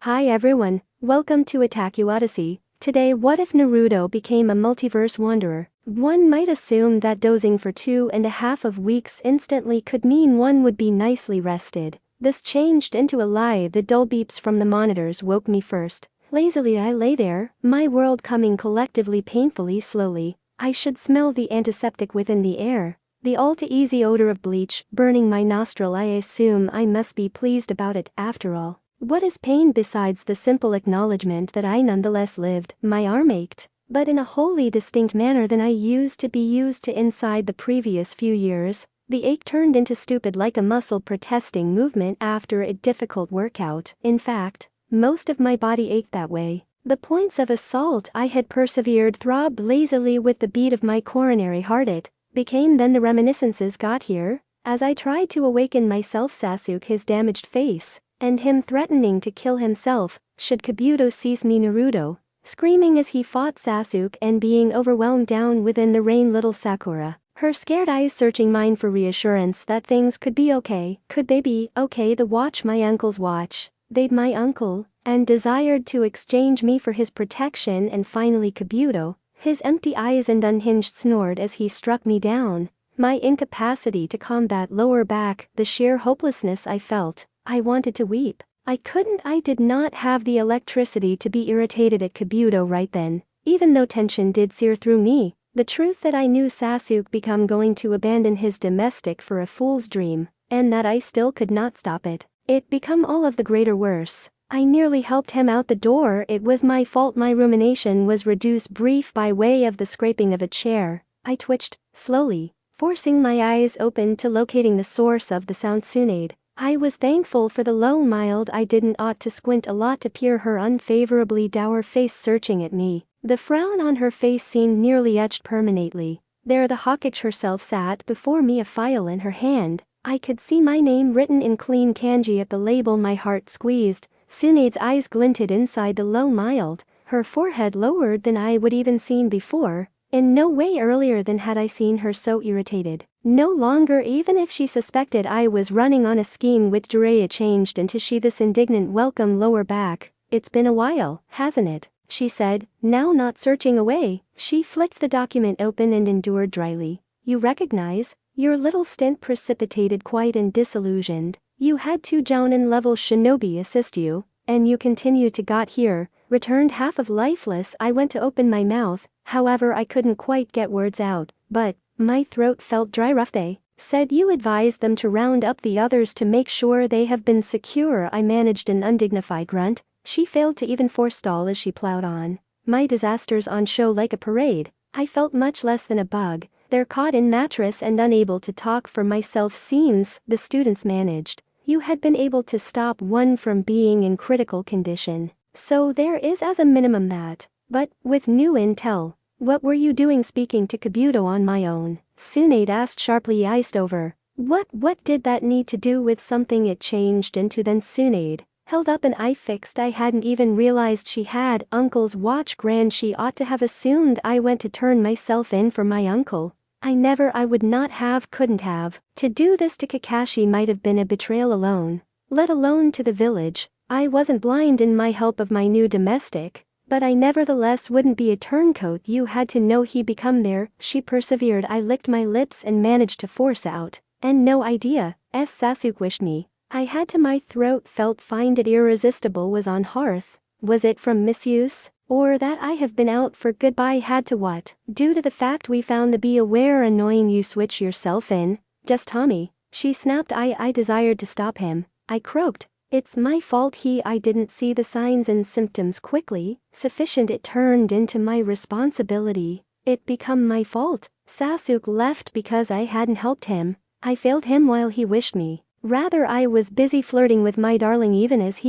Hi everyone, welcome to Otaku Odyssey. Today, what if Naruto became a multiverse wanderer? One might assume that dozing for 2.5 weeks instantly could mean one would be nicely rested. This changed into a lie. The dull beeps from the monitors woke me first. Lazily I lay there, my world coming collectively painfully slowly. I should smell the antiseptic within the air. The all-too-easy odor of bleach burning my nostril. I assume I must be pleased about it after all. What is pain besides the simple acknowledgement that I nonetheless lived? My arm ached, but in a wholly distinct manner than I used to be used to inside the previous few years. The ache turned into stupid like a muscle protesting movement after a difficult workout. In fact, most of my body ached that way. The points of assault I had persevered throbbed lazily with the beat of my coronary heart. It became then the reminiscences got here, as I tried to awaken myself. Sasuke, his damaged face, and him threatening to kill himself should Kabuto seize me. Naruto screaming as he fought Sasuke and being overwhelmed down within the rain. Little Sakura, her scared eyes searching mine for reassurance that things could be okay. Could they be okay? The watch, my uncle's watch. They'd my uncle, and desired to exchange me for his protection. And finally Kabuto, his empty eyes and unhinged snored as he struck me down. My incapacity to combat lower back, the sheer hopelessness I felt. I wanted to weep. I couldn't. I did not have the electricity to be irritated at Kabuto right then, even though tension did sear through me. The truth that I knew Sasuke become going to abandon his domestic for a fool's dream, and that I still could not stop it. It become all of the greater worse. I nearly helped him out the door. It was my fault. My rumination was reduced brief by way of the scraping of a chair. I twitched, slowly, forcing my eyes open to locating the source of the sound. Tsunade. I was thankful for the low mild. I didn't ought to squint a lot to peer her unfavorably dour face searching at me. The frown on her face seemed nearly etched permanently. There the Hokage herself sat before me, a file in her hand. I could see my name written in clean kanji at the label. My heart squeezed. Tsunade's eyes glinted inside the low mild, her forehead lowered than I would even seen before. In no way earlier than had I seen her so irritated. No longer, even if she suspected I was running on a scheme with Jiraiya changed into she. This indignant welcome. Lower back. It's been a while, hasn't it? She said, now not searching away. She flicked the document open and endured dryly. You recognize? Your little stint precipitated quite and disillusioned. You had 2 Jounin level shinobi assist you, and you continue to got here, returned half of lifeless. I went to open my mouth, however I couldn't quite get words out, but my throat felt dry. Rough. They said you advised them to round up the others to make sure they have been secure. I managed an undignified grunt. She failed to even forestall as she plowed on. My disasters on show like a parade. I felt much less than a bug. They're caught in mattress and unable to talk for myself. Seems the students managed. You had been able to stop one from being in critical condition. So there is as a minimum that. But, with new intel, what were you doing speaking to Kabuto on my own? Tsunade asked sharply. Iced over. What did that need to do with something? It changed into then. Tsunade held up an eye fixed. I hadn't even realized she had uncle's watch. Grand. She ought to have assumed I went to turn myself in for my uncle. I would not have, couldn't have. To do this to Kakashi might have been a betrayal alone, let alone to the village. I wasn't blind in my help of my new domestic, but I nevertheless wouldn't be a turncoat. You had to know he become there. She persevered. I licked my lips and managed to force out, and no idea, Sasuke wished me. I had to. My throat felt find it irresistible. Was on hearth. Was it from misuse? Or that I have been out for good? I had to. What? Due to the fact we found the be aware annoying you switch yourself in. Just Tommy. She snapped. I desired to stop him. I croaked. It's my fault. I didn't see the signs and symptoms quickly sufficient. It turned into my responsibility. It become my fault. Sasuke left because I hadn't helped him. I failed him while he wished me. Rather, I was busy flirting with my darling even as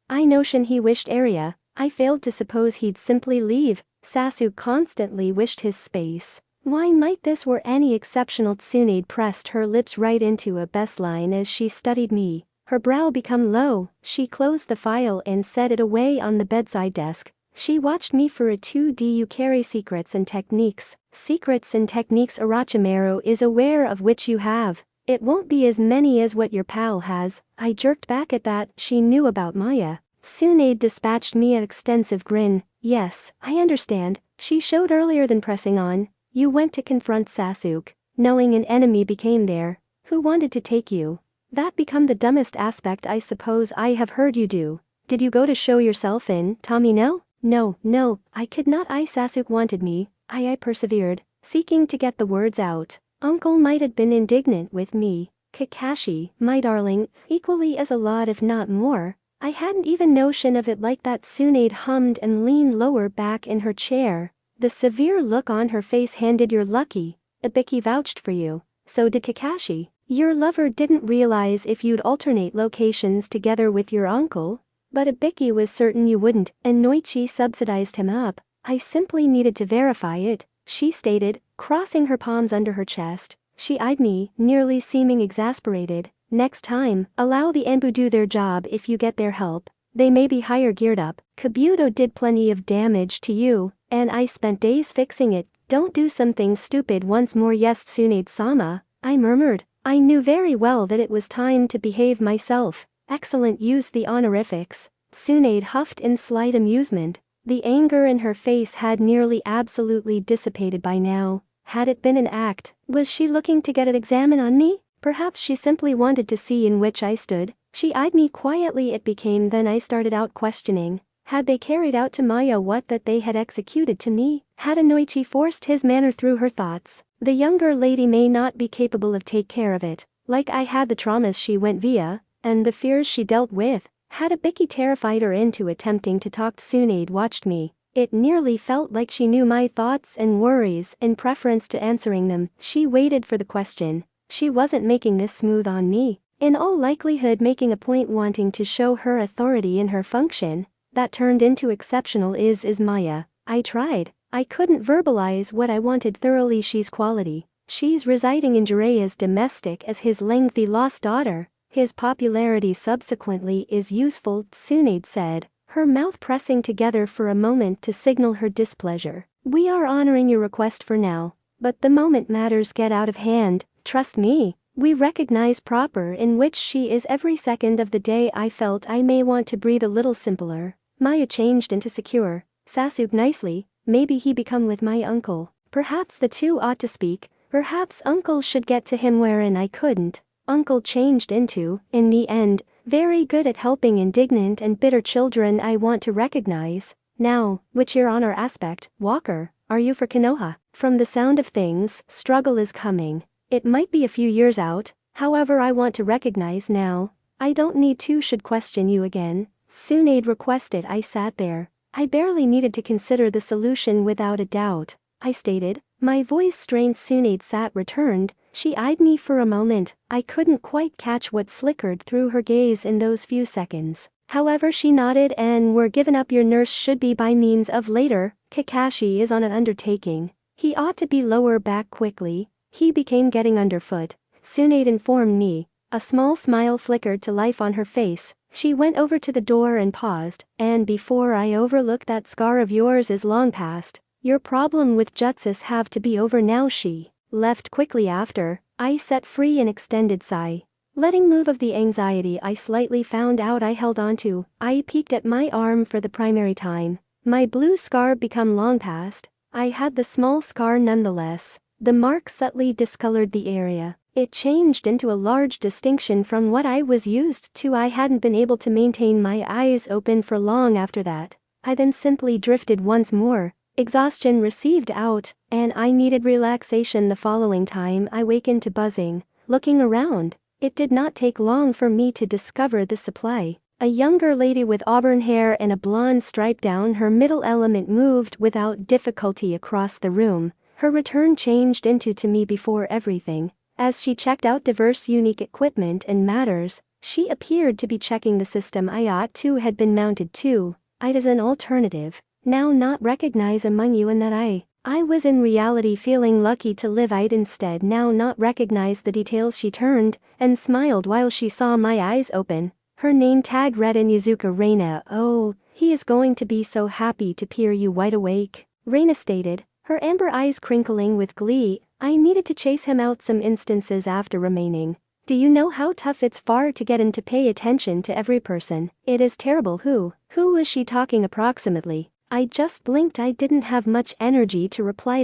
I notion he wished area. I failed to suppose he'd simply leave. Sasuke constantly wished his space. Why might this were any exceptional? Tsunade pressed her lips right into a best line as she studied me. Her brow become low. She closed the file and set it away on the bedside desk. She watched me for a 2D. You carry secrets and techniques. Secrets and techniques Orochimaru is aware of, which you have. It won't be as many as what your pal has. I jerked back at that. She knew about Maya. Tsunade dispatched me an extensive grin. Yes, I understand, she showed earlier than pressing on. You went to confront Sasuke, knowing an enemy became there, who wanted to take you. That become the dumbest aspect I suppose I have heard you do. Did you go to show yourself in, Tommy? No, I could not. Sasuke wanted me. I persevered, seeking to get the words out. Uncle might have been indignant with me. Kakashi, my darling, equally as a lot if not more. I hadn't even notion of it like that. Tsunade hummed and leaned lower back in her chair. The severe look on her face handed. You're lucky. Ibiki vouched for you. So did Kakashi. Your lover didn't realize if you'd alternate locations together with your uncle. But Ibiki was certain you wouldn't, and Noichi subsidized him up. I simply needed to verify it, she stated, crossing her palms under her chest. She eyed me, nearly seeming exasperated. Next time, allow the Anbu do their job. If you get their help, they may be higher geared up. Kabuto did plenty of damage to you, and I spent days fixing it. Don't do something stupid once more. Yes, Tsunade-sama, I murmured. I knew very well that it was time to behave myself. Excellent, use the honorifics. Tsunade huffed in slight amusement. The anger in her face had nearly absolutely dissipated by now. Had it been an act, was she looking to get an examine on me? Perhaps she simply wanted to see in which I stood. She eyed me quietly. It became then I started out questioning. Had they carried out to Maya what that they had executed to me? Had Noichi forced his manner through her thoughts? The younger lady may not be capable of take care of it. Like I had the traumas she went via, and the fears she dealt with. Had Ibiki terrified her into attempting to talk? Tsunade watched me. It nearly felt like she knew my thoughts and worries in preference to answering them. She waited for the question. She wasn't making this smooth on me. In all likelihood making a point, wanting to show her authority in her function. That turned into exceptional is Maya. I tried. I couldn't verbalize what I wanted thoroughly. She's quality. She's residing in Jireya's domestic as his lengthy lost daughter. His popularity subsequently is useful, Tsunade said, her mouth pressing together for a moment to signal her displeasure. We are honoring your request for now, but the moment matters get out of hand, trust me, we recognize proper in which she is every second of the day. I felt I may want to breathe a little simpler. Maya changed into secure. Sasuke nicely, maybe he become with my uncle. Perhaps the two ought to speak, perhaps uncle should get to him wherein I couldn't. Uncle changed into, in the end, very good at helping indignant and bitter children. I want to recognize. Now, which your honor aspect, Walker, are you for Konoha? From the sound of things, struggle is coming. It might be a few years out, however I want to recognize now. I don't need to should question you again. Tsunade requested. I sat there. I barely needed to consider the solution without a doubt. I stated, my voice strained. Tsunade sat returned. She eyed me for a moment. I couldn't quite catch what flickered through her gaze in those few seconds. However, she nodded and were given up. Your nurse should be by means of later. Kakashi is on an undertaking. He ought to be lower back quickly. He became getting underfoot. Tsunade informed me. A small smile flickered to life on her face. She went over to the door and paused. And before I overlook, that scar of yours is long past. Your problem with jutsus have to be over now. She left quickly after. I set free an extended sigh. Letting move of the anxiety I slightly found out I held onto. I peeked at my arm for the primary time. My blue scar become long past. I had the small scar nonetheless. The mark subtly discolored the area. It changed into a large distinction from what I was used to. I hadn't been able to maintain my eyes open for long after that. I then simply drifted once more. Exhaustion received out, and I needed relaxation. The following time I wakened to buzzing. Looking around, it did not take long for me to discover the supply. A younger lady with auburn hair and a blonde stripe down her middle element moved without difficulty across the room. Her return changed into to me before everything. As she checked out diverse unique equipment and matters, she appeared to be checking the system I ought to had been mounted to. I'd as an alternative. Now not recognize among you, and that I was in reality feeling lucky to live. I'd instead now not recognize the details. She turned and smiled while she saw my eyes open. Her name tag read in Yuzuka. Reina. Oh, he is going to be so happy to peer you wide awake, Reina stated, her amber eyes crinkling with glee. I needed to chase him out some instances after remaining Do you know how tough it's far to get him to pay attention to every person? It is terrible. Who was she talking approximately? I just blinked. I didn't have much energy to reply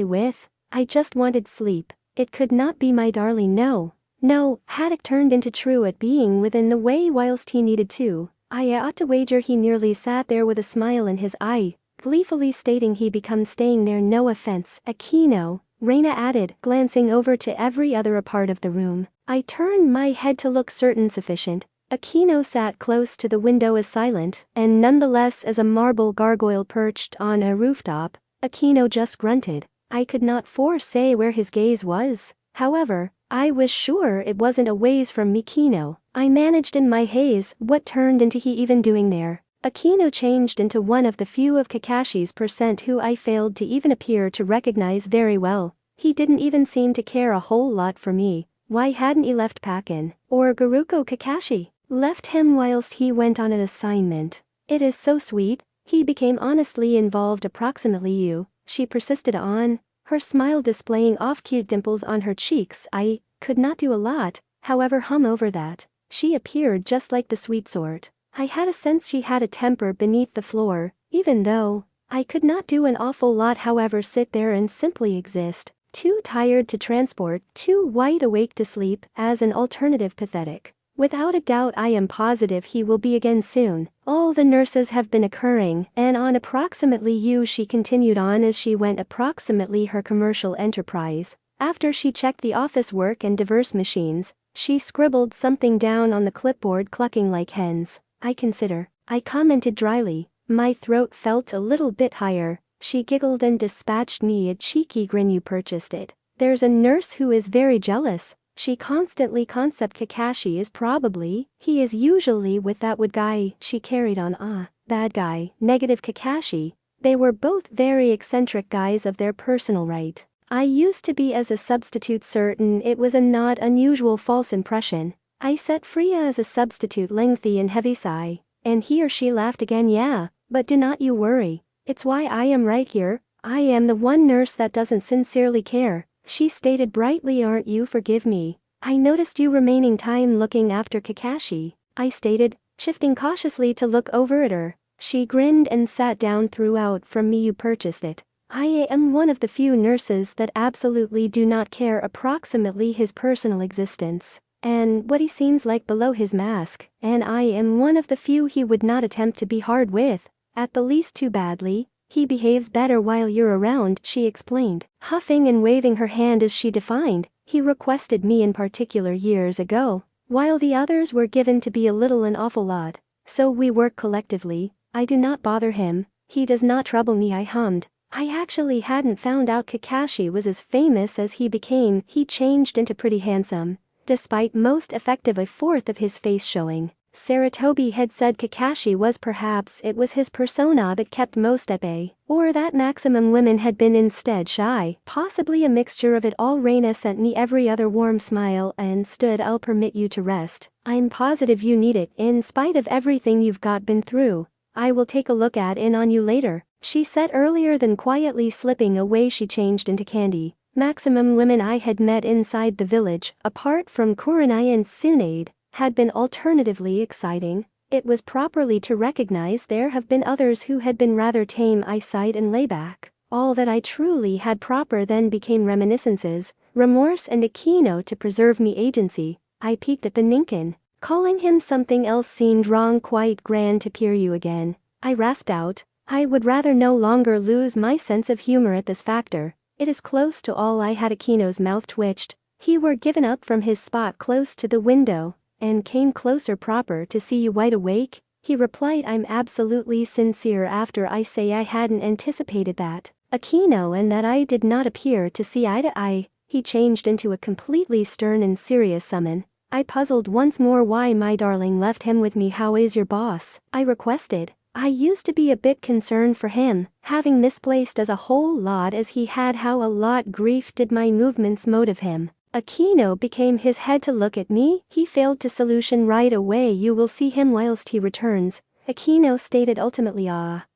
with. I just wanted sleep. It could not be my darling. No, had it turned into true at being within the way whilst he needed to. I ought to wager he nearly sat there with a smile in his eye, gleefully stating he becomes staying there. No offense, Aquino, Reina added, glancing over to every other part of the room. I turned my head to look certain sufficient. Aquino sat close to the window as silent, and nonetheless as a marble gargoyle perched on a rooftop. Aquino just grunted. I could not say where his gaze was. However, I was sure it wasn't a ways from Mikino. I managed in my haze what turned into he even doing there. Aquino changed into one of the few of Kakashi's percent who I failed to even appear to recognize very well. He didn't even seem to care a whole lot for me. Why hadn't he left Pakin, or Garuko Kakashi? Left him whilst he went on an assignment. It is so sweet. He became honestly involved approximately you, she persisted on, her smile displaying off-cute dimples on her cheeks. I could not do a lot, however, hum over that. She appeared just like the sweet sort. I had a sense she had a temper beneath the floor, even though I could not do an awful lot, however, sit there and simply exist. Too tired to transport, too wide awake to sleep, as an alternative pathetic. Without a doubt I am positive he will be again soon. All the nurses have been occurring, and on approximately you, she continued on as she went approximately her commercial enterprise. After she checked the office work and diverse machines, she scribbled something down on the clipboard, clucking like hens. I commented dryly. My throat felt a little bit higher. She giggled and dispatched me a cheeky grin. You purchased it. There's a nurse who is very jealous. She constantly concept Kakashi is probably, he is usually with that wood guy. She carried on. Bad guy, negative Kakashi. They were both very eccentric guys of their personal right. I used to be as a substitute certain it was a not unusual false impression. I set Freya as a substitute. Lengthy and heavy sigh. And he or she laughed again. Yeah, but do not you worry. It's why I am right here. I am the one nurse that doesn't sincerely care, she stated brightly. Aren't you? Forgive me. I noticed you remaining time looking after Kakashi, I stated, shifting cautiously to look over at her. She grinned and sat down. Throughout from me. You purchased it. I am one of the few nurses that absolutely do not care approximately his personal existence, and what he seems like below his mask, and I am one of the few he would not attempt to be hard with. At the least too badly. He behaves better while you're around, she explained, huffing and waving her hand as she defined. He requested me in particular years ago, while the others were given to be a little an awful lot. So we work collectively. I do not bother him. He does not trouble me. I hummed. I actually hadn't found out Kakashi was as famous as he became. He changed into pretty handsome, despite most effective a fourth of his face showing. Saratobi had said Kakashi was perhaps it was his persona that kept most at bay, or that maximum women had been instead shy, possibly a mixture of it all. Reina sent me every other warm smile and stood. I'll permit you to rest. I'm positive you need it in spite of everything you've been through. I will take a look at in on you later, she said earlier, then quietly slipping away she changed into Candy. Maximum women I had met inside the village, apart from Kurenai and Tsunade, had been alternatively exciting. It was properly to recognize there have been others who had been rather tame eyesight and layback. All that I truly had proper then became reminiscences, remorse and Aquino to preserve me agency. I peeked at the Ninkin. Calling him something else seemed wrong. Quite grand to peer you again, I rasped out. I would rather no longer lose my sense of humor at this factor. It is close to all I had. Aquino's mouth twitched. He were given up from his spot close to the window and came closer. Proper to see you wide awake, he replied. I'm absolutely sincere after I say I hadn't anticipated that, Aquino, and that I did not appear to see eye to eye. He changed into a completely stern and serious summon. I puzzled once more why my darling left him with me. How is your boss? I requested. I used to be a bit concerned for him, having misplaced as a whole lot as he had. How a lot grief did my movements motive him. Aquino became his head to look at me. He failed to solution right away. You will see him whilst he returns, Aquino stated ultimately.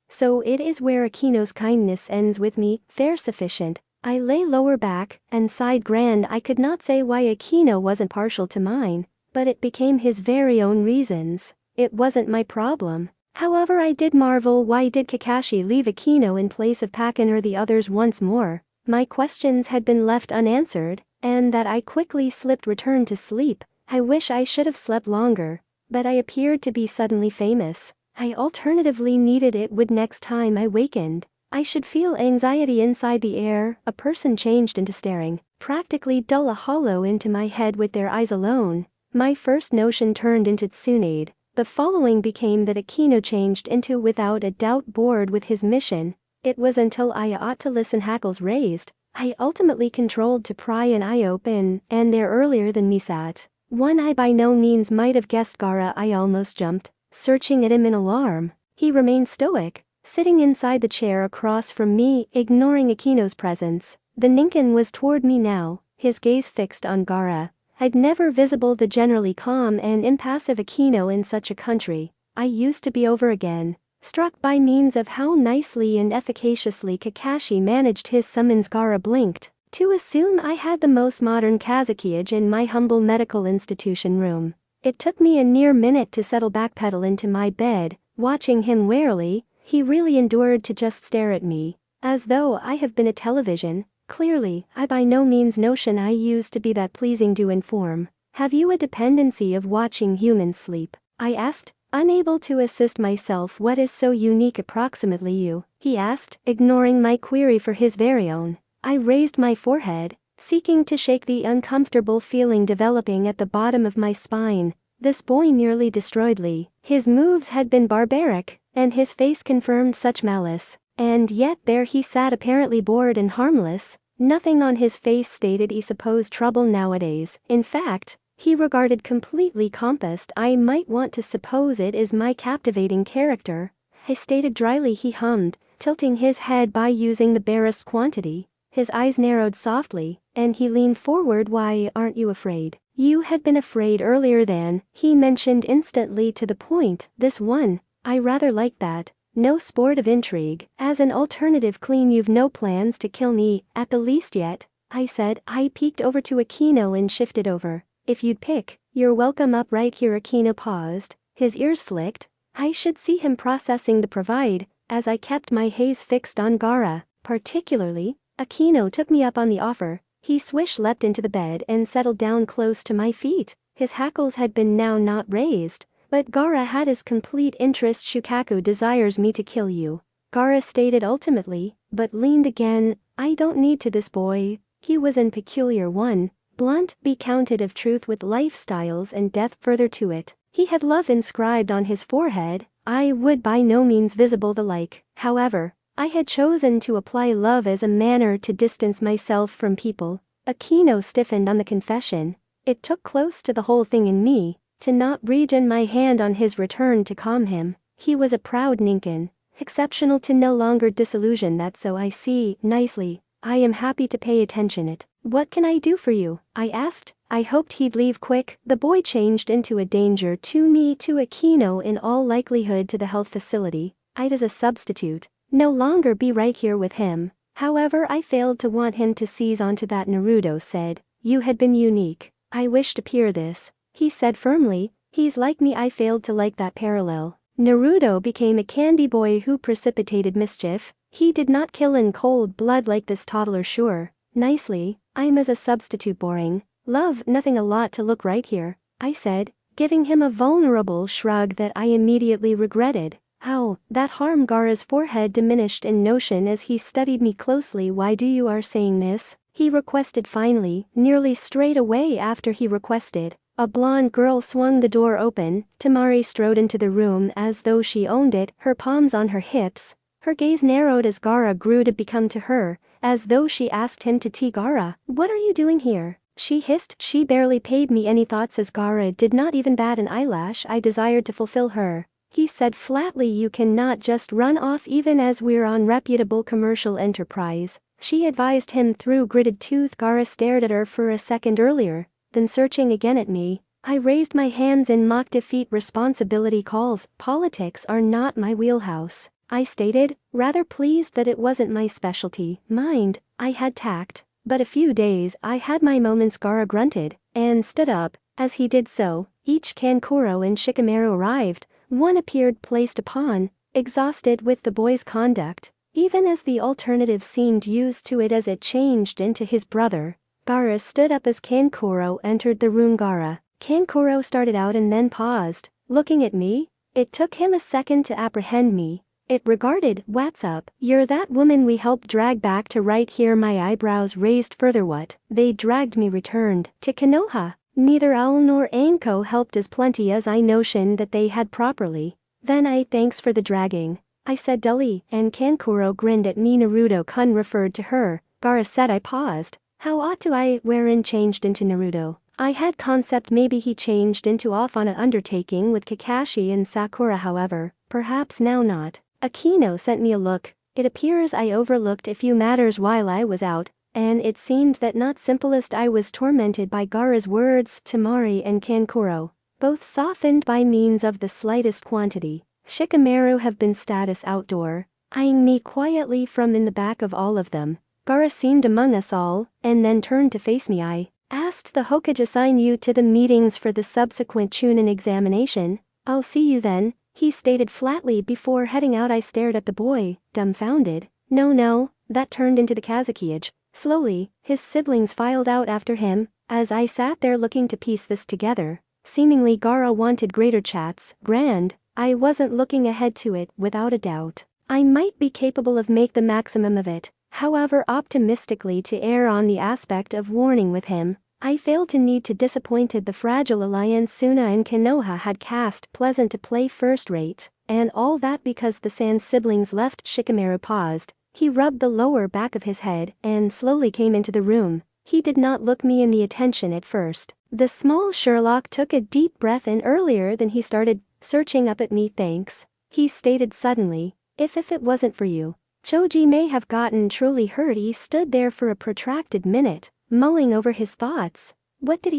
So it is where Aquino's kindness ends with me. Fair sufficient. I lay lower back and sighed grand. I could not say why Akino wasn't partial to mine, but it became his very own reasons. It wasn't my problem. However, I did marvel, why did Kakashi leave Akino in place of Pakin or the others once more? My questions had been left unanswered, and that I quickly returned to sleep. I wish I should have slept longer, but I appeared to be suddenly famous. I alternatively needed it would next time I wakened. I should feel anxiety inside the air. A person changed into staring, practically dull a hollow into my head with their eyes alone. My first notion turned into Tsunade. The following became that Akino changed into without a doubt bored with his mission. It was until I ought to listen hackles raised. I ultimately controlled to pry an eye open, and there earlier than me sat one I by no means might have guessed Gaara. I almost jumped, searching at him in alarm. He remained stoic, sitting inside the chair across from me, ignoring Akino's presence. The Ninken was toward me now, his gaze fixed on Gaara. I'd never visible the generally calm and impassive Akino in such a country. I used to be over again, struck by means of how nicely and efficaciously Kakashi managed his summons. Gaara blinked, to assume I had the most modern Kazakiage in my humble medical institution room. It took me a near minute to settle backpedal into my bed, watching him warily. He really endured to just stare at me, as though I have been a television. Clearly, I by no means notion I used to be that pleasing to inform. Have you a dependency of watching humans sleep? I asked, unable to assist myself. What is so unique approximately you? He asked, ignoring my query for his very own. I raised my forehead, seeking to shake the uncomfortable feeling developing at the bottom of my spine. This boy nearly destroyed Lee. His moves had been barbaric, and his face confirmed such malice. And yet there he sat apparently bored and harmless. Nothing on his face stated he supposed trouble nowadays. In fact, he regarded completely compassed. I might want to suppose it is my captivating character, I stated dryly. He hummed, tilting his head by using the barest quantity. His eyes narrowed softly, and he leaned forward. Why aren't you afraid? You had been afraid earlier than, he mentioned instantly to the point. This one, I rather like that. No sport of intrigue. As an alternative, clean, you've no plans to kill me, at the least yet, I said. I peeked over to Akino and shifted over. If you'd pick, you're welcome up right here. Akino paused, his ears flicked. I should see him processing the provide, as I kept my haze fixed on Gaara. Particularly, Akino took me up on the offer. He leapt into the bed and settled down close to my feet. His hackles had been now not raised, but Gaara had his complete interest. Shukaku desires me to kill you, Gaara stated ultimately, but leaned again. I don't need to. This boy, he was an peculiar one, blunt, be counted of truth with lifestyles and death further to it. He had love inscribed on his forehead. I would by no means visible the like. However, I had chosen to apply love as a manner to distance myself from people. Akino stiffened on the confession. It took close to the whole thing in me to not regen my hand on his return to calm him. He was a proud Ninken, exceptional to no longer disillusion that. So I see, nicely, I am happy to pay attention it. What can I do for you? I asked. I hoped he'd leave quick. The boy changed into a danger to me, to Akino, in all likelihood to the health facility. I'd as a substitute no longer be right here with him. However, I failed to want him to seize onto that. Naruto said, you had been unique. I wish to peer this, he said firmly. He's like me. I failed to like that parallel. Naruto became a candy boy who precipitated mischief. He did not kill in cold blood like this toddler. Sure, nicely, I'm as a substitute boring. Love, nothing a lot to look right here, I said, giving him a vulnerable shrug that I immediately regretted. How, that harm? Gaara's forehead diminished in notion as he studied me closely. Why do you are saying this? He requested finally. Nearly straight away after he requested, a blonde girl swung the door open. Tamari strode into the room as though she owned it, her palms on her hips. Her gaze narrowed as Gaara grew to become to her, as though she asked him to tea. Gaara, what are you doing here? She hissed. She barely paid me any thoughts as Gaara did not even bat an eyelash. I desired to fulfill her. He said flatly, you cannot just run off even as we're on reputable commercial enterprise. She advised him through gritted tooth. Gaara stared at her for a second earlier, then searching again at me. I raised my hands in mock defeat. Responsibility calls. Politics are not my wheelhouse. I stated, rather pleased that it wasn't my specialty. Mind, I had tact. But a few days I had my moments. Gaara grunted, and stood up. As he did so, each Kankuro and Shikamaru arrived. One appeared placed upon, exhausted with the boy's conduct, even as the alternative seemed used to it as it changed into his brother. Gaara stood up as Kankuro entered the room. Gaara. Kankuro started out and then paused, looking at me. It took him a second to apprehend me. It regarded, "What's up? You're that woman we helped drag back to right here." My eyebrows raised further. What? They dragged me returned to Konoha. Neither Owl nor Anko helped as plenty as I notioned that they had properly. Then thanks for the dragging, I said dully, and Kankuro grinned at me. Naruto-kun referred to her. Gaara said. I paused. How ought to I? Wherein changed into Naruto? I had concept maybe he changed into off on a undertaking with Kakashi and Sakura, however, perhaps now not. Akino sent me a look. It appears I overlooked a few matters while I was out, and it seemed that not simplest I was tormented by Gaara's words. Temari and Kankuro, both softened by means of the slightest quantity. Shikamaru have been status outdoor, eyeing me quietly from in the back of all of them. Gaara seemed among us all, and then turned to face me. I asked the Hokage assign you to the meetings for the subsequent Chunin examination. I'll see you then, he stated flatly before heading out. I stared at the boy, dumbfounded. No, that turned into the Kazukiage. Slowly, his siblings filed out after him, as I sat there looking to piece this together. Seemingly Gaara wanted greater chats. Grand. I wasn't looking ahead to it, without a doubt. I might be capable of make the maximum of it. However, optimistically to err on the aspect of warning with him, I failed to need to disappointed the fragile alliance Suna and Konoha had cast pleasant to play first rate, and all that because the Sand siblings left. Shikamaru paused. He rubbed the lower back of his head and slowly came into the room. He did not look me in the attention at first. The small Sherlock took a deep breath and earlier than he started searching up at me. Thanks, he stated suddenly. If it wasn't for you, Choji may have gotten truly hurt. He stood there for a protracted minute, mulling over his thoughts. What did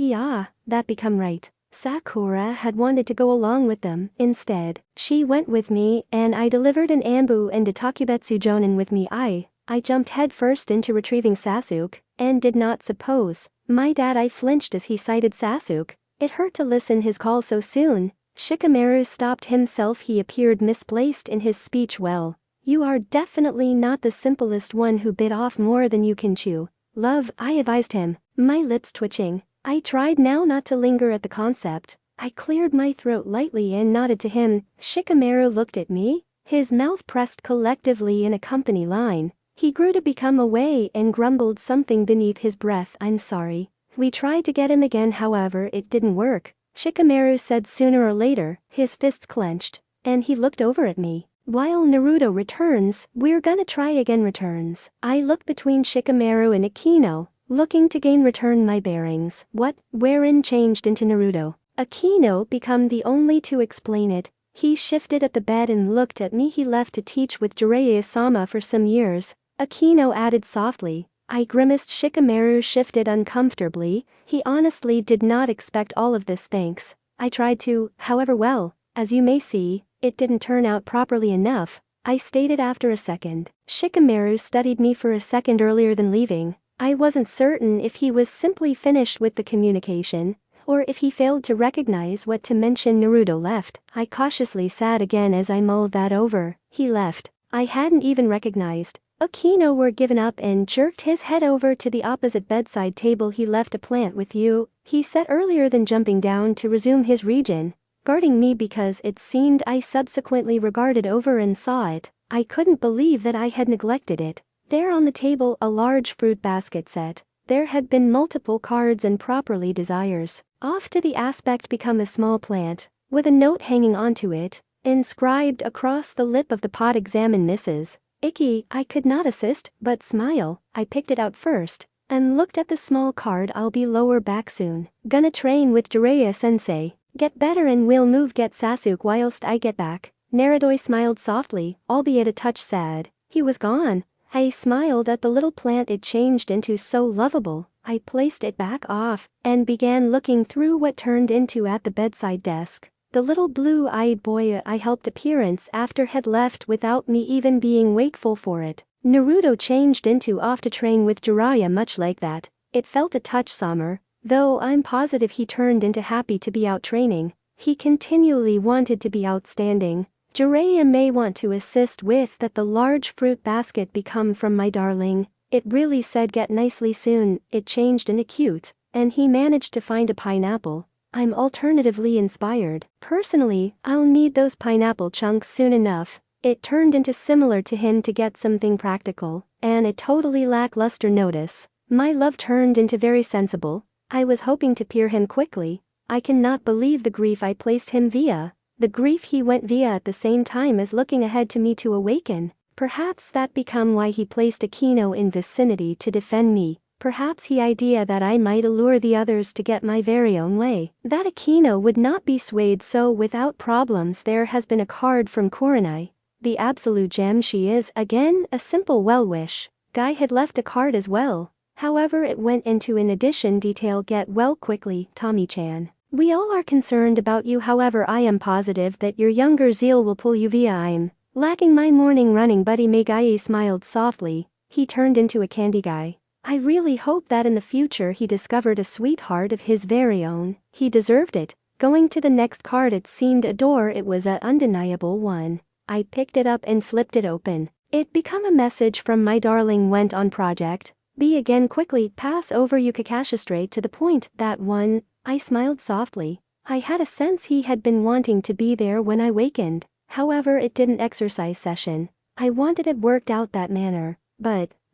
that become right? Sakura had wanted to go along with them. Instead, she went with me and I delivered an ambu and a Takubetsu Jonin with me. I jumped headfirst into retrieving Sasuke, and did not suppose my dad. I flinched as he cited Sasuke. It hurt to listen his call so soon. Shikamaru stopped himself. He appeared misplaced in his speech. Well, you are definitely not the simplest one who bit off more than you can chew, love, I advised him, my lips twitching. I tried now not to linger at the concept. I cleared my throat lightly and nodded to him. Shikamaru looked at me, his mouth pressed collectively in a company line. He grew to become away and grumbled something beneath his breath. I'm sorry. We tried to get him again, however it didn't work, Shikamaru said sooner or later, his fists clenched, and he looked over at me. While Naruto returns, we're gonna try again. Returns. I looked between Shikamaru and Akino, looking to gain return my bearings. What? Wherein changed into Naruto? Akino become the only to explain it. He shifted at the bed and looked at me. He left to teach with Jiraiya-sama for some years, Akino added softly. I grimaced. Shikamaru shifted uncomfortably. He honestly did not expect all of this. Thanks. I tried to, however well, as you may see, it didn't turn out properly enough, I stated after a second. Shikamaru studied me for a second earlier than leaving. I wasn't certain if he was simply finished with the communication, or if he failed to recognize what to mention. Naruto left. I cautiously sat again as I mulled that over. He left. I hadn't even recognized. Akino were given up and jerked his head over to the opposite bedside table. He left a plant with you, he said earlier than jumping down to resume his region, guarding me because it seemed I subsequently regarded over and saw it. I couldn't believe that I had neglected it. There on the table a large fruit basket set. There had been multiple cards and properly desires. Off to the aspect become a small plant, with a note hanging onto it, inscribed across the lip of the pot. Examine Mrs. Icky. I could not assist, but smile. I picked it out first, and looked at the small card. I'll be lower back soon. Gonna train with Jiraiya-sensei. Get better and we'll move. Get Sasuke whilst I get back. Naruto smiled softly, albeit a touch sad. He was gone. I smiled at the little plant it changed into. So lovable. I placed it back off, and began looking through what turned into at the bedside desk. The little blue-eyed boy I helped appearance after had left without me even being wakeful for it. Naruto changed into off to train with Jiraiya much like that. It felt a touch summer, though I'm positive he turned into happy to be out training. He continually wanted to be outstanding. Jiraiya may want to assist with that the large fruit basket become from my darling. It really said get nicely soon. It changed into cute, and he managed to find a pineapple. I'm alternatively inspired. Personally, I'll need those pineapple chunks soon enough. It turned into similar to him to get something practical, and a totally lackluster notice. My love turned into very sensible. I was hoping to peer him quickly. I cannot believe the grief I placed him via. The grief he went via at the same time as looking ahead to me to awaken. Perhaps that become why he placed Akino in vicinity to defend me. Perhaps he idea that I might allure the others to get my very own way. That Akino would not be swayed so without problems. There has been a card from Kurenai. The absolute gem she is, again, a simple well-wish. Guy had left a card as well. However, it went into in addition detail get well quickly, Tommy-chan. We all are concerned about you, however I am positive that your younger zeal will pull you via I'm lacking my morning running buddy. Megai smiled softly. He turned into a candy guy. I really hope that in the future he discovered a sweetheart of his very own. He deserved it. Going to the next card, it seemed a door. It was an undeniable one. I picked it up and flipped it open. It become a message from my darling went on project. B again quickly pass over you Kakashi straight to the point. That one. I smiled softly. I had a sense he had been wanting to be there when I wakened. However, it didn't exercise session. I wanted it worked out that manner.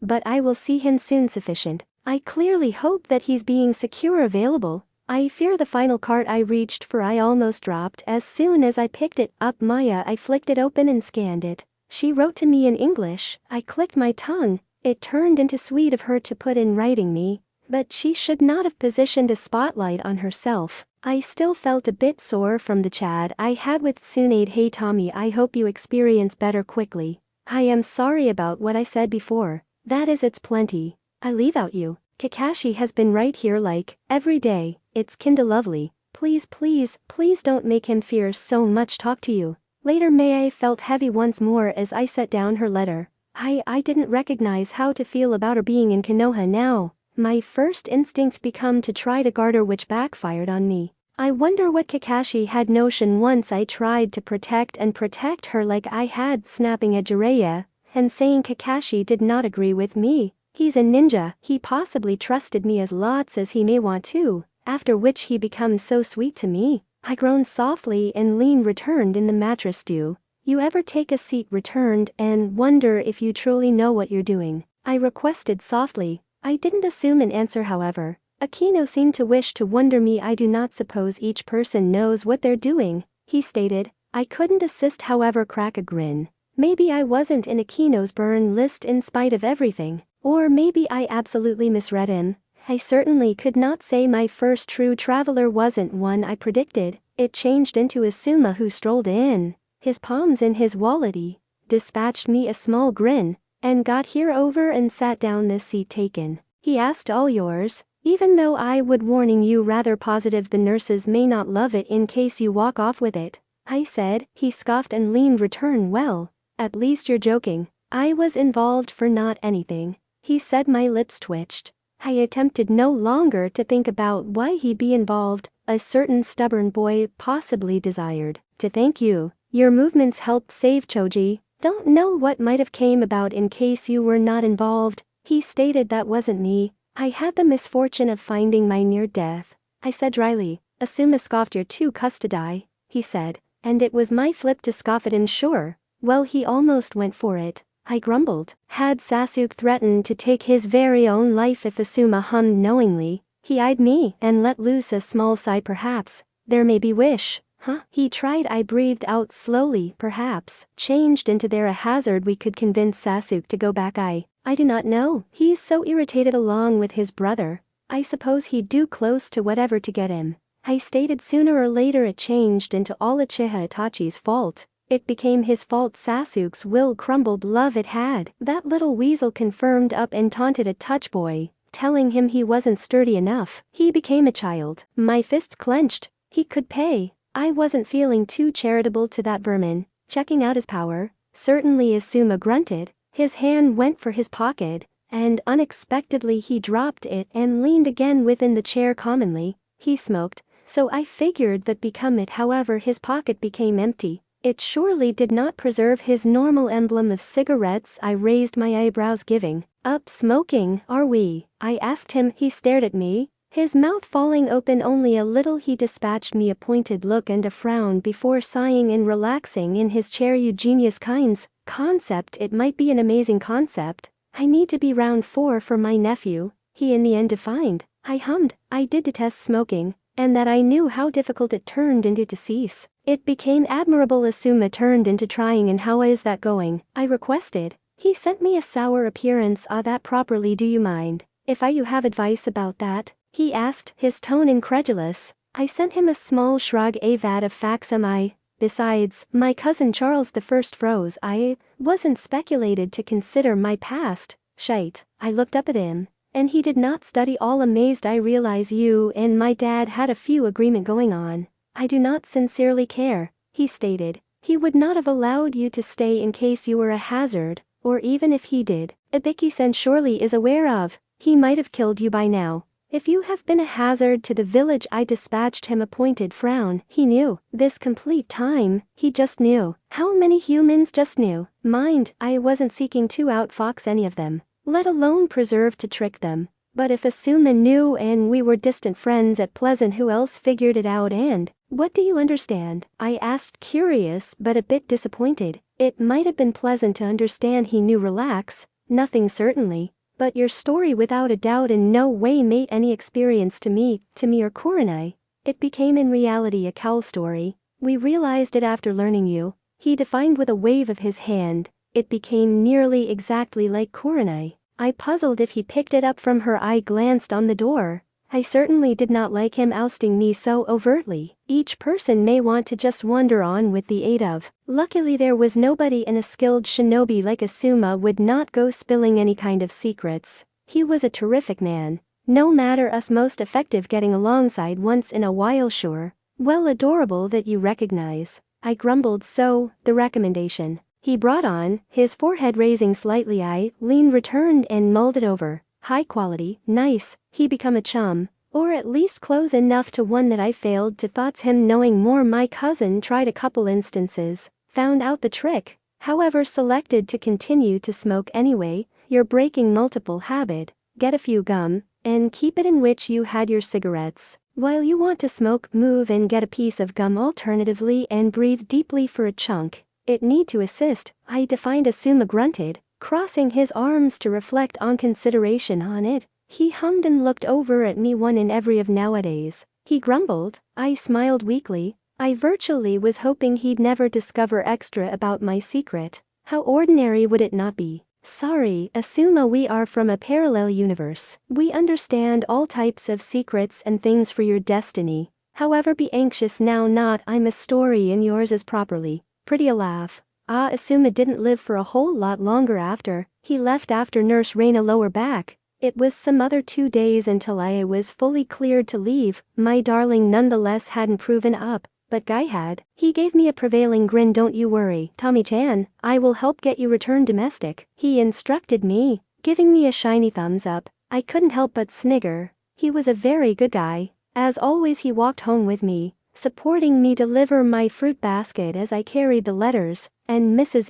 But I will see him soon sufficient. I clearly hope that he's being secure available. I fear the final card I reached for I almost dropped as soon as I picked it up. Maya, I flicked it open and scanned it. She wrote to me in English. I clicked my tongue. It turned into sweet of her to put in writing me. But she should not have positioned a spotlight on herself. I still felt a bit sore from the chat I had with Tsunade. Hey Tommy, I hope you experience better quickly. I am sorry about what I said before. That is it's plenty. I leave out you. Kakashi has been right here like every day. It's kinda lovely. Please don't make him fear so much. Talk to you later. May. I felt heavy once more as I set down her letter. I didn't recognize how to feel about her being in Konoha now. My first instinct become to try to guard her, which backfired on me. I wonder what Kakashi had notion once I tried to protect her like I had, snapping at Jiraiya and saying Kakashi did not agree with me. He's a ninja, he possibly trusted me as lots as he may want to, after which he becomes so sweet to me. I groaned softly and lean returned in the mattress. Do you ever take a seat returned and wonder if you truly know what you're doing? I requested softly. I didn't assume an answer, however. Akino seemed to wish to wonder me. I do not suppose each person knows what they're doing, he stated. I couldn't assist, however, crack a grin. Maybe I wasn't in Akino's burn list in spite of everything, or maybe I absolutely misread him. I certainly could not say my first true traveler wasn't one I predicted. It changed into Asuma, who strolled in, his palms in his wallet, dispatched me a small grin, and got here over and sat down. This seat taken. He asked, all yours, even though I would warning you rather positive the nurses may not love it in case you walk off with it. I said. He scoffed and leaned return. Well, at least you're joking. I was involved for not anything, he said. My lips twitched. I attempted no longer to think about why he'd be involved. A certain stubborn boy possibly desired to thank you. Your movements helped save Choji. Don't know what might have came about in case you were not involved, he stated. That wasn't me. I had the misfortune of finding my near death, I said dryly. Asuma scoffed. You're too cussed to die, he said, and it was my flip to scoff at him. Sure. Well, he almost went for it, I grumbled. Had Sasuke threatened to take his very own life if Asuma hummed knowingly? He eyed me and let loose a small sigh. Perhaps there may be wish. Huh? He tried. I breathed out slowly. Perhaps changed into there a hazard we could convince Sasuke to go back. I do not know. He's so irritated along with his brother. I suppose he'd do close to whatever to get him, I stated. Sooner or later it changed into all Uchiha Itachi's fault. It became his fault. Sasuke's will crumbled. Love it had. That little weasel confirmed up and taunted a touch boy, telling him he wasn't sturdy enough. He became a child. My fists clenched. He could pay. I wasn't feeling too charitable to that vermin. Checking out his power, certainly Asuma grunted. His hand went for his pocket, and unexpectedly he dropped it and leaned again within the chair. Commonly, he smoked, so I figured that become it. However, his pocket became empty. It surely did not preserve his normal emblem of cigarettes. I raised my eyebrows. Giving up smoking, are we? I asked him. He stared at me, his mouth falling open only a little. He dispatched me a pointed look and a frown before sighing and relaxing in his chair. Eugenius Kind's concept. It might be an amazing concept. I need to be round 4 for my nephew, he in the end defined. I hummed. I did detest smoking, and that I knew how difficult it turned into to cease. It became admirable. Asuma turned into trying. And how is that going? I requested. He sent me a sour appearance. That properly. Do you mind if you have advice about that? He asked, his tone incredulous. I sent him a small shrug. A vat of facts. Am I? Besides, my cousin Charles the First froze. I wasn't speculated to consider my past shite. I looked up at him, and he did not study. All amazed. I realize you and my dad had a few agreement going on. I do not sincerely care, he stated. He would not have allowed you to stay in case you were a hazard, or even if he did, Ibiki-sen surely is aware of, he might have killed you by now. If you have been a hazard to the village. I dispatched him a pointed frown. He knew. This complete time, he just knew. How many humans just knew? Mind, I wasn't seeking to outfox any of them, let alone preserve to trick them. But if Asuma knew and we were distant friends at Pleasant, who else figured it out? And what do you understand? I asked, curious but a bit disappointed. It might have been pleasant to understand. He knew. Relax. Nothing certainly. But your story without a doubt in no way made any experience to me or Kurenai. It became in reality a cowl story. We realized it after learning you. He defined with a wave of his hand. It became nearly exactly like Kurenai. I puzzled if he picked it up from her. I glanced on the door. I certainly did not like him ousting me so overtly. Each person may want to just wander on with the aid of. Luckily there was nobody, and a skilled shinobi like Asuma would not go spilling any kind of secrets. He was a terrific man. No matter us, most effective getting alongside once in a while. Sure. Well, adorable that you recognize. I grumbled. So, the recommendation he brought on, his forehead raising slightly. I leaned, returned and mulled it over. High quality, nice. He become a chum, or at least close enough to one that I failed to. Thoughts him knowing more. My cousin tried a couple instances, found out the trick, however selected to continue to smoke anyway. You're breaking multiple habit. Get a few gum, and keep it in which you had your cigarettes. While you want to smoke, move and get a piece of gum alternatively and breathe deeply for a chunk. It need to assist, I defined. Asuma grunted, crossing his arms to reflect on consideration on it. He hummed and looked over at me. One in every of nowadays. He grumbled. I smiled weakly. I virtually was hoping he'd never discover extra about my secret. How ordinary would it not be? Sorry, Asuma, we are from a parallel universe. We understand all types of secrets and things for your destiny. However, be anxious now not. I'm a story and yours is properly. Pretty a laugh. Asuma didn't live for a whole lot longer after. He left after Nurse Reina lower back. It was some other 2 days until I was fully cleared to leave. My darling nonetheless hadn't proven up, but Guy had. He gave me a prevailing grin. Don't you worry, Tommy-chan, I will help get you returned domestic, he instructed me, giving me a shiny thumbs up. I couldn't help but snigger. He was a very good guy. As always, he walked home with me, supporting me deliver my fruit basket as I carried the letters, and Mrs.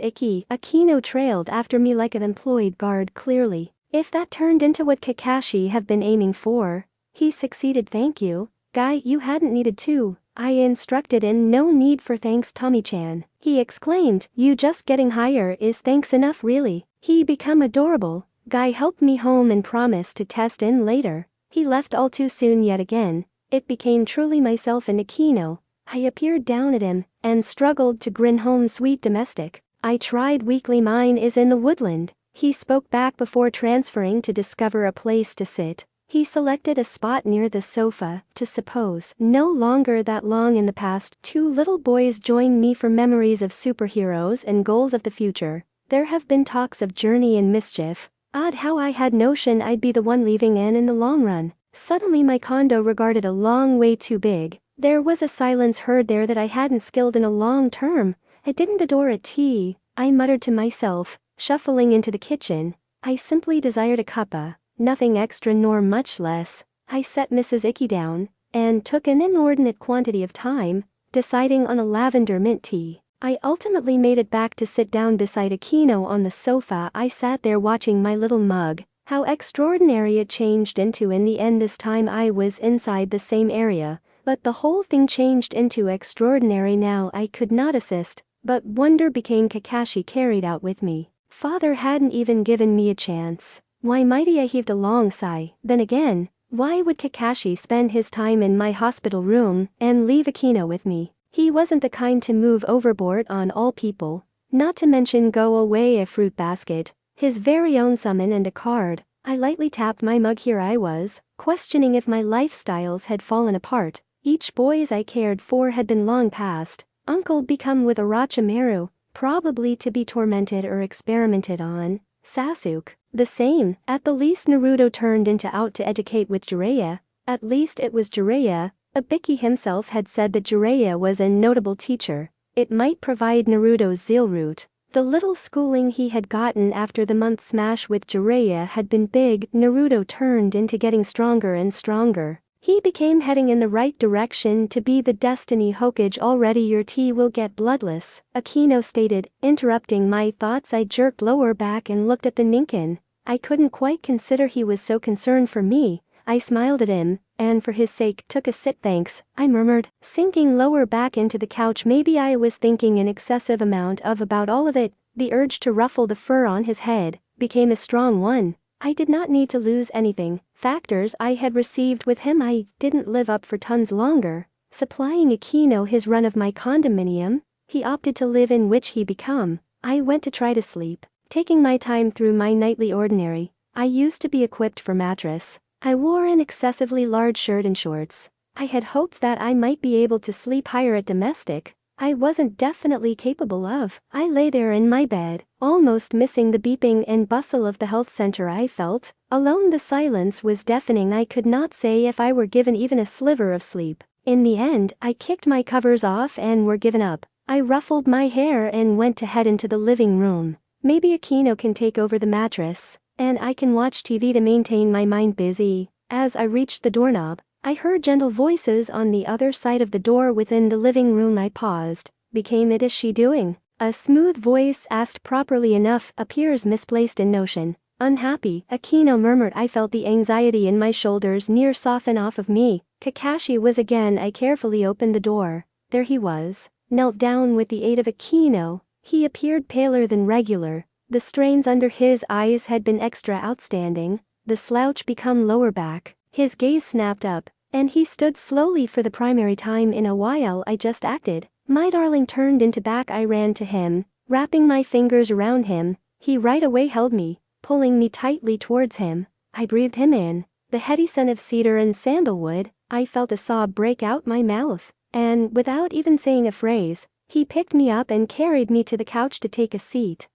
Aquino trailed after me like an employed guard. Clearly, if that turned into what Kakashi have been aiming for, he succeeded. Thank you, Guy, you hadn't needed to, I instructed. And no need for thanks, Tommy-chan, he exclaimed. You just getting higher is thanks enough really. He become adorable. Guy helped me home and promised to test in later. He left all too soon yet again. It became truly myself and Aquino. I appeared down at him, and struggled to grin. Home sweet domestic. I tried weakly. Mine is in the woodland. He spoke back before transferring to discover a place to sit. He selected a spot near the sofa, to suppose no longer that long in the past. 2 little boys joined me for memories of superheroes and goals of the future. There have been talks of journey and mischief. Odd how I had notion I'd be the one leaving in the long run. Suddenly my condo regarded a long way too big. There was a silence heard there that I hadn't skilled in a long term. I didn't adore a tea, I muttered to myself, shuffling into the kitchen. I simply desired a cuppa, nothing extra nor much less. I set Mrs. Icky down, and took an inordinate quantity of time, deciding on a lavender mint tea. I ultimately made it back to sit down beside Aquino on the sofa. I sat there watching my little mug. How extraordinary it changed into in the end. This time I was inside the same area, but the whole thing changed into extraordinary now. I could not assist, but wonder became Kakashi carried out with me. Father hadn't even given me a chance. Why mighty I heaved a long sigh. Then again, why would Kakashi spend his time in my hospital room and leave Aquino with me? He wasn't the kind to move overboard on all people, not to mention go away a fruit basket, his very own summon and a card. I lightly tapped my mug. Here I was, questioning if my lifestyles had fallen apart. Each boys I cared for had been long past. Uncle become with Orochimaru, probably to be tormented or experimented on. Sasuke, the same. At the least Naruto turned into out to educate with Jiraiya. At least it was Jiraiya. Ibiki himself had said that Jiraiya was a notable teacher. It might provide Naruto's zeal root. The little schooling he had gotten after the month smash with Jiraiya had been big. Naruto turned into getting stronger and stronger. He became heading in the right direction to be the Destiny Hokage. Already your tea will get bloodless, Aquino stated, interrupting my thoughts. I jerked lower back and looked at the Ninkin. I couldn't quite consider he was so concerned for me. I smiled at him, and for his sake took a sip. Thanks, I murmured, sinking lower back into the couch. Maybe I was thinking an excessive amount about all of it. The urge to ruffle the fur on his head became a strong one. I did not need to lose anything. Factors I had received with him I didn't live up for tons longer. Supplying Aquino his run of my condominium, he opted to live in which he become. I went to try to sleep, taking my time through my nightly ordinary. I used to be equipped for mattress. I wore an excessively large shirt and shorts. I had hoped that I might be able to sleep higher at domestic. I wasn't definitely capable of. I lay there in my bed, almost missing the beeping and bustle of the health center. I felt alone. The silence was deafening. I could not say if I were given even a sliver of sleep. In the end, I kicked my covers off and were given up. I ruffled my hair and went to head into the living room. Maybe Aquino can take over the mattress, and I can watch TV to maintain my mind busy. As I reached the doorknob, I heard gentle voices on the other side of the door within the living room. I paused. Became it. Is she doing? A smooth voice asked. Properly enough, appears misplaced in notion. Unhappy, Aquino murmured. I felt the anxiety in my shoulders near soften off of me. Kakashi was again. I carefully opened the door. There he was, knelt down with the aid of Aquino. He appeared paler than regular. The strains under his eyes had been extra outstanding. The slouch become lower back. His gaze snapped up, and he stood slowly. For the primary time in a while I just acted. My darling turned into back. I ran to him, wrapping my fingers around him. He right away held me, pulling me tightly towards him. I breathed him in, the heady scent of cedar and sandalwood. I felt a sob break out my mouth, and without even saying a phrase, he picked me up and carried me to the couch to take a seat.